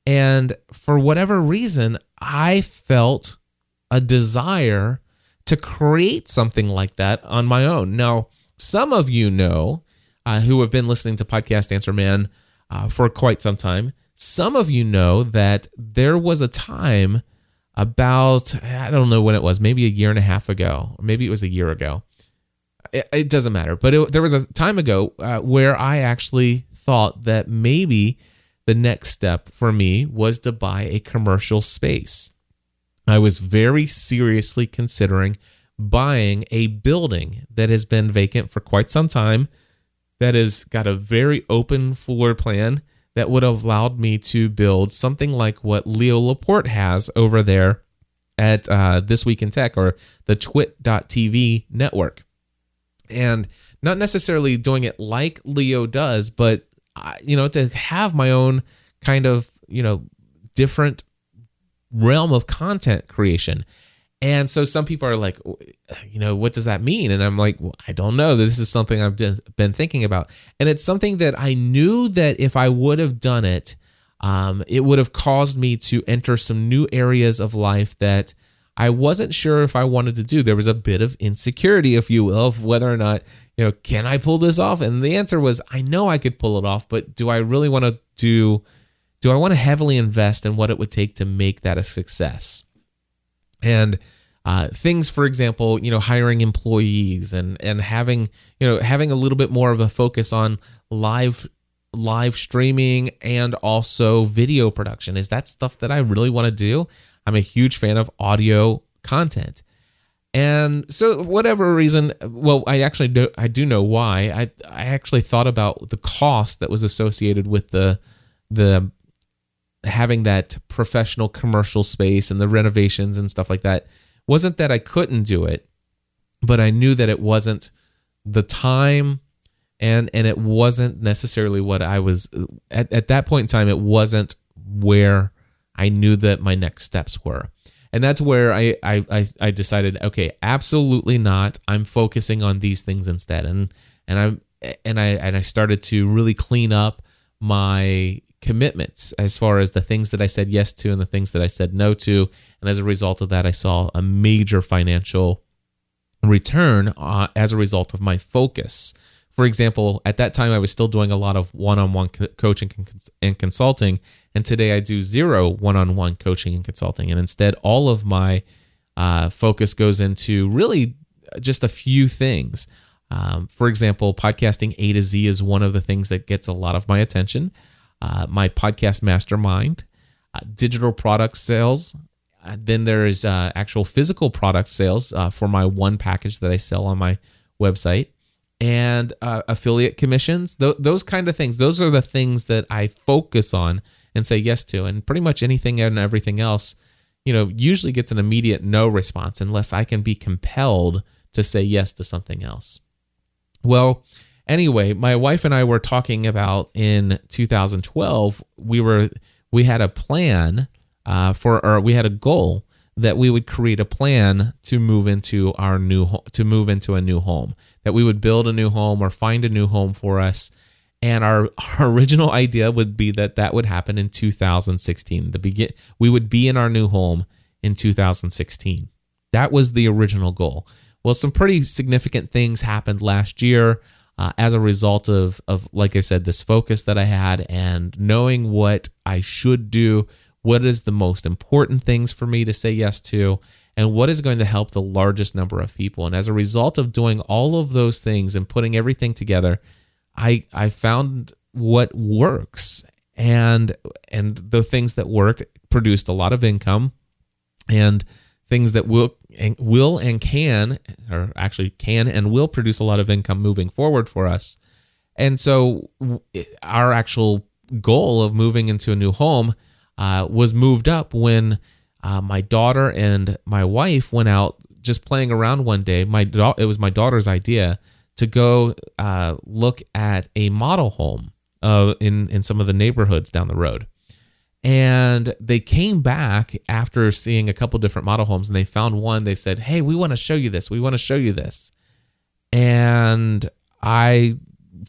And for whatever reason, I felt a desire to create something like that on my own. Now, some of you know, who have been listening to Podcast Answer Man for quite some time, some of you know that there was a time about, I don't know when it was, maybe a year and a half ago, or maybe it was a year ago, it doesn't matter. But there was a time ago where I actually thought that maybe the next step for me was to buy a commercial space. I was very seriously considering buying a building that has been vacant for quite some time, that has got a very open floor plan that would have allowed me to build something like what Leo Laporte has over there at This Week in Tech, or the twit.tv network. And not necessarily doing it like Leo does, but to have my own kind of, different realm of content creation. And so some people are like, what does that mean? And I'm like, well, I don't know. This is something I've been thinking about. And it's something that I knew that if I would have done it, it would have caused me to enter some new areas of life that I wasn't sure if I wanted to do. There was a bit of insecurity, if you will, of whether or not, can I pull this off? And the answer was, I know I could pull it off, but do I really want to do I want to heavily invest in what it would take to make that a success? And things, for example, hiring employees and having a little bit more of a focus on live streaming and also video production. Is that stuff that I really want to do? I'm a huge fan of audio content. And so for whatever reason, well, I do know why. I actually thought about the cost that was associated with the having that professional commercial space and the renovations and stuff like that. Wasn't that I couldn't do it, but I knew that it wasn't the time, and it wasn't necessarily what I was at that point in time. It wasn't where I knew that my next steps were. And that's where I decided, okay, absolutely not. I'm focusing on these things instead. And I started to really clean up my commitments as far as the things that I said yes to and the things that I said no to. And as a result of that, I saw a major financial return as a result of my focus. For example, at that time, I was still doing a lot of one-on-one coaching and consulting. And today I do 0 one-on-one coaching and consulting. And instead, all of my focus goes into really just a few things. For example, podcasting A to Z is one of the things that gets a lot of my attention. My podcast mastermind, digital product sales. Then there is actual physical product sales for my one package that I sell on my website, and affiliate commissions. Those kind of things. Those are the things that I focus on and say yes to. And pretty much anything and everything else, usually gets an immediate no response unless I can be compelled to say yes to something else. Well, anyway, my wife and I were talking about in 2012, we had a plan we had a goal that we would create a plan to move into a new home, that we would build a new home or find a new home for us. And our original idea would be that would happen in 2016. We would be in our new home in 2016. That was the original goal. Well, some pretty significant things happened last year as a result of, like I said, this focus that I had and knowing what I should do, what is the most important things for me to say yes to, and what is going to help the largest number of people. And as a result of doing all of those things and putting everything together, I found what works, and the things that worked produced a lot of income, and things that will and can and will produce a lot of income moving forward for us. And so our actual goal of moving into a new home was moved up when my daughter and my wife went out just playing around one day. It was my daughter's idea to go look at a model home in some of the neighborhoods down the road. And they came back after seeing a couple different model homes, and they found one. They said, "Hey, we want to show you this. We want to show you this." And I,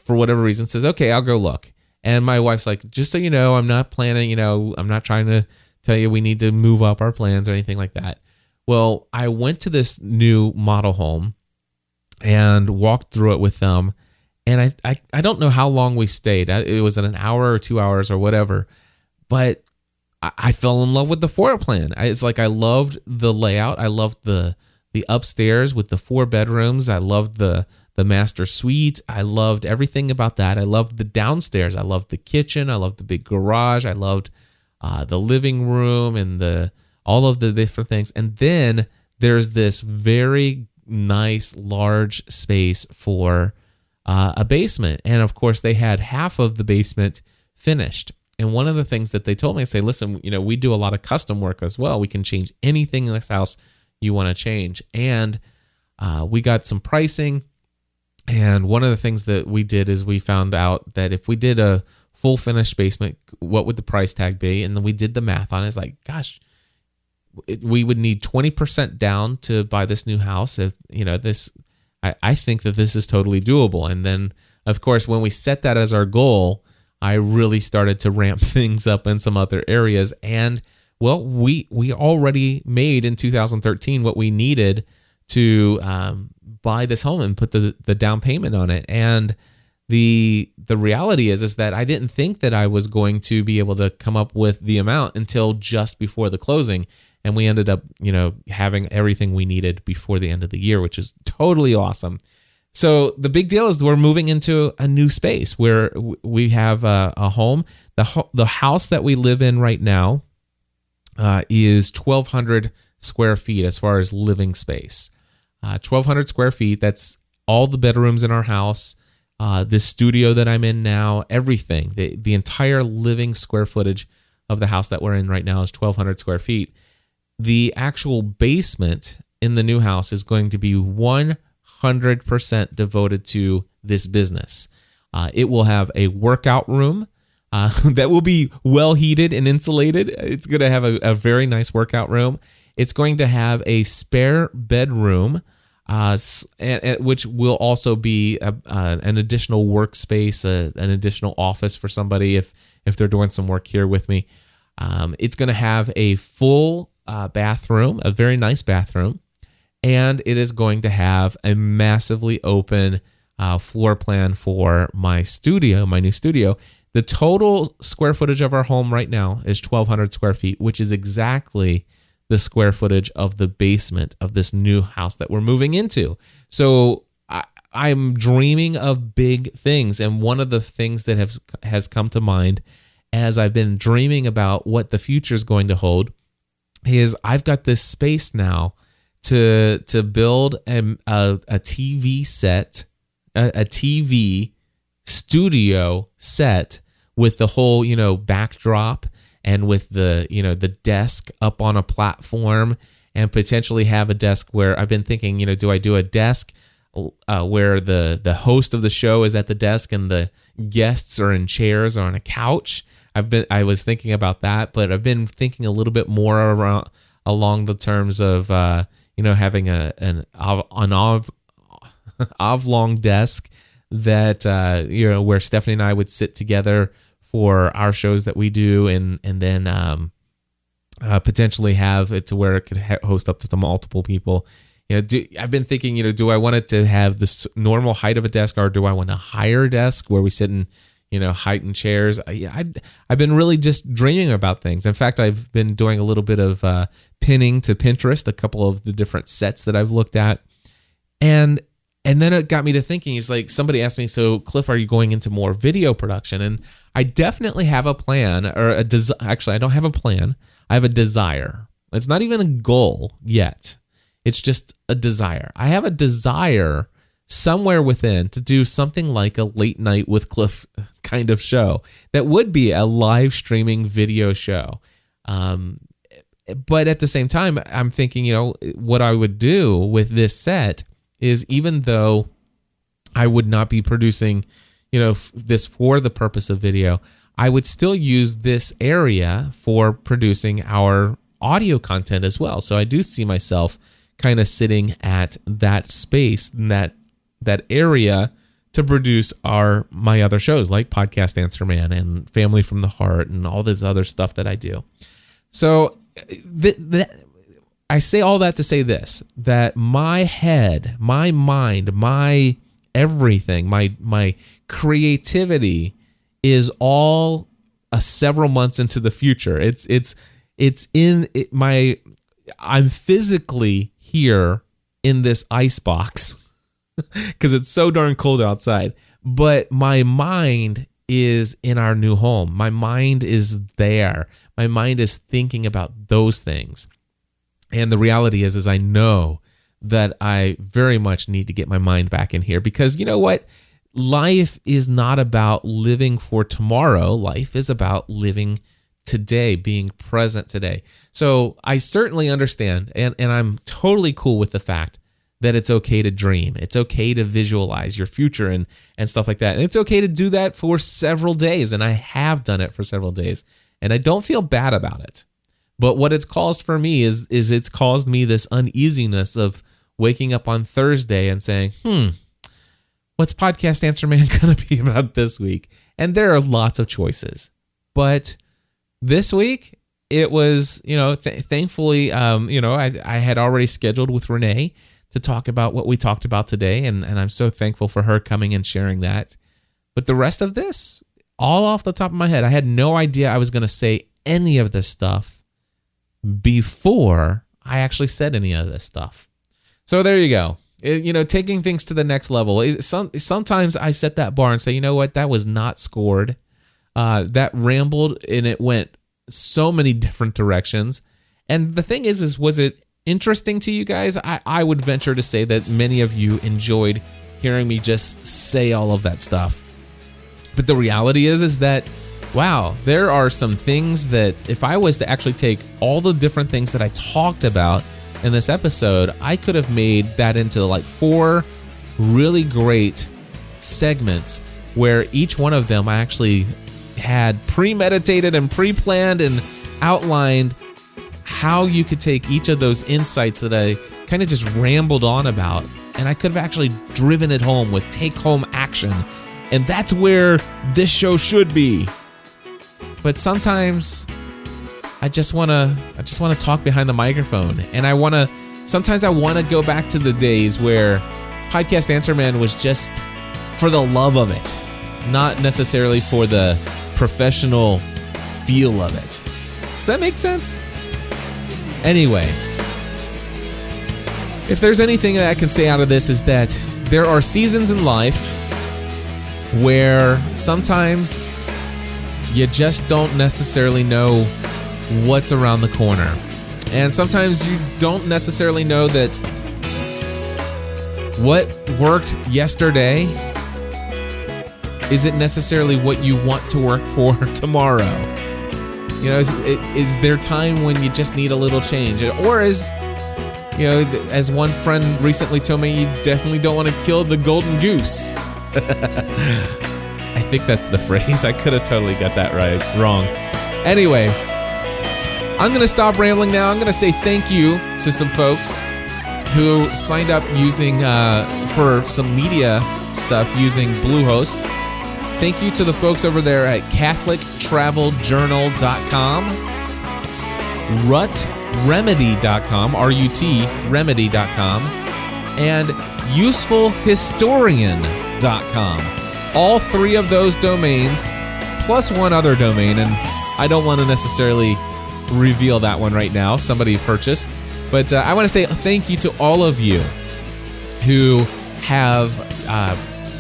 for whatever reason, says, "Okay, I'll go look." And my wife's like, "Just so you know, I'm not planning, I'm not trying to tell you we need to move up our plans or anything like that." Well, I went to this new model home and walked through it with them. And I don't know how long we stayed. It was an hour or 2 hours or whatever. But I fell in love with the floor plan. It's like I loved the layout. I loved the upstairs with the 4 bedrooms. I loved the the master suite. I loved everything about that. I loved the downstairs. I loved the kitchen. I loved the big garage. I loved the living room and all of the different things. And then there's this very nice, large space for a basement. And of course, they had half of the basement finished. And one of the things that they told me, I say, listen, we do a lot of custom work as well. We can change anything in this house you want to change. And we got some pricing. And one of the things that we did is we found out that if we did a full finished basement, what would the price tag be? And then we did the math on it. It's like, gosh, we would need 20% down to buy this new house. If I think that this is totally doable. And then, of course, when we set that as our goal, I really started to ramp things up in some other areas. And, well, we already made in 2013 what we needed to buy this home and put the down payment on it. And the reality is that I didn't think that I was going to be able to come up with the amount until just before the closing. And we ended up, having everything we needed before the end of the year, which is totally awesome. So the big deal is we're moving into a new space where we have a home. The house that we live in right now is 1,200 square feet as far as living space. 1,200 square feet. That's all the bedrooms in our house. This studio that I'm in now, everything. The entire living square footage of the house that we're in right now is 1,200 square feet. The actual basement in the new house is going to be 100% devoted to this business. It will have a workout room that will be well heated and insulated. It's going to have a very nice workout room. It's going to have a spare bedroom, which will also be an additional workspace, an additional office for somebody if they're doing some work here with me. It's going to have a full bathroom, a very nice bathroom. And it is going to have a massively open floor plan for my studio, my new studio. The total square footage of our home right now is 1,200 square feet, which is exactly the square footage of the basement of this new house that we're moving into. So I'm dreaming of big things. And one of the things that has come to mind as I've been dreaming about what the future is going to hold is I've got this space now to build a TV set, a TV studio set with the whole, backdrop and with the desk up on a platform, and potentially have a desk where I've been thinking, do I do a desk where the host of the show is at the desk and the guests are in chairs or on a couch? I was thinking about that, but I've been thinking a little bit more along the terms of having an oblong desk that where Stephanie and I would sit together for our shows that we do, and then potentially have it to where it could host up to multiple people. I've been thinking, do I want it to have this normal height of a desk, or do I want a higher desk where we sit in heightened chairs? I've been really just dreaming about things. In fact, I've been doing a little bit of pinning to Pinterest, a couple of the different sets that I've looked at. And then it got me to thinking, it's like somebody asked me, so Cliff, are you going into more video production? And I definitely have a plan, or actually, I don't have a plan. I have a desire. It's not even a goal yet. It's just a desire. I have a desire somewhere within to do something like a late night with Cliff kind of show that would be a live streaming video show. But at the same time, I'm thinking, what I would do with this set is, even though I would not be producing, this for the purpose of video, I would still use this area for producing our audio content as well. So I do see myself kind of sitting at that space, that area, to produce my other shows like Podcast Answer Man and Family from the Heart and all this other stuff that I do. So I say all that to say this, that my head, my mind, my everything, my creativity is all several months into the future. I'm physically here in this icebox because it's so darn cold outside. But my mind is in our new home. My mind is there. My mind is thinking about those things. And the reality is I know that I very much need to get my mind back in here, because you know what? Life is not about living for tomorrow. Life is about living today, being present today. So I certainly understand, and I'm totally cool with the fact that it's okay to dream. It's okay to visualize your future and stuff like that. And it's okay to do that for several days, and I have done it for several days, and I don't feel bad about it. But what it's caused for me is it's caused me this uneasiness of waking up on Thursday and saying, what's Podcast Answer Man going to be about this week? And there are lots of choices. But this week, it was, thankfully, I had already scheduled with Renee to talk about what we talked about today, and I'm so thankful for her coming and sharing that. But the rest of this, all off the top of my head, I had no idea I was going to say any of this stuff before I actually said any of this stuff. So there you go. Taking things to the next level. Sometimes I set that bar and say, you know what, that was not scored. That rambled and it went so many different directions. And the thing is was it interesting to you guys? I would venture to say that many of you enjoyed hearing me just say all of that stuff. But the reality is that, wow, there are some things that if I was to actually take all the different things that I talked about in this episode, I could have made that into like 4 really great segments where each one of them I actually had premeditated and pre-planned and outlined how you could take each of those insights that I kind of just rambled on about, and I could have actually driven it home with take-home action. And that's where this show should be. But sometimes I just want to talk behind the microphone, and sometimes I want to go back to the days where Podcast Answer Man was just for the love of it, not necessarily for the professional feel of it. Does that make sense? Anyway, if there's anything that I can say out of this is that there are seasons in life where sometimes you just don't necessarily know what's around the corner. And sometimes you don't necessarily know that what worked yesterday isn't necessarily what you want to work for tomorrow. Is there time when you just need a little change? Or as one friend recently told me, you definitely don't want to kill the golden goose. I think that's the phrase. I could have totally got that wrong. Anyway, I'm going to stop rambling now. I'm going to say thank you to some folks who signed up using for some media stuff using Bluehost. Thank you to the folks over there at CatholicTravelJournal.com, RutRemedy.com, R-U-T, Remedy.com, and UsefulHistorian.com. All 3 of those domains, plus one other domain, and I don't want to necessarily reveal that one right now. Somebody purchased. But I want to say thank you to all of you who have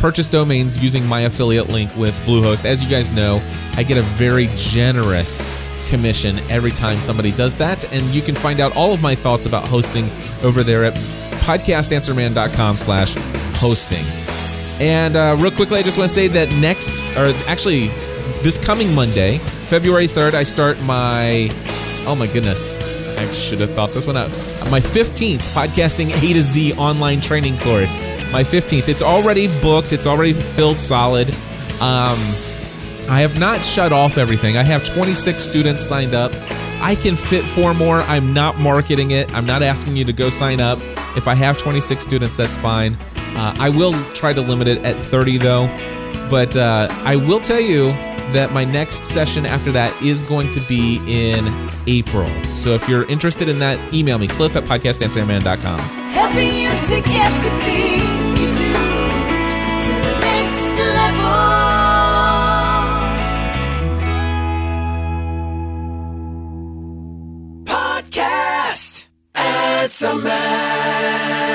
purchased domains using my affiliate link with Bluehost. As you guys know, I get a very generous commission every time somebody does that, and you can find out all of my thoughts about hosting over there at podcastanswerman.com/hosting. And real quickly, I just want to say that this coming Monday, February 3rd, I start my, oh my goodness, I should have thought this one out, my 15th Podcasting A to Z online training course. My 15th. It's already booked. It's already filled solid. I have not shut off everything. I have 26 students signed up. I can fit 4 more. I'm not marketing it. I'm not asking you to go sign up. If I have 26 students, that's fine. I will try to limit it at 30 though. But I will tell you that my next session after that is going to be in April. So if you're interested in that, email me, cliff@podcastanswerman.com. Helping you to get the thing you do to the next level. Podcast Answer Man.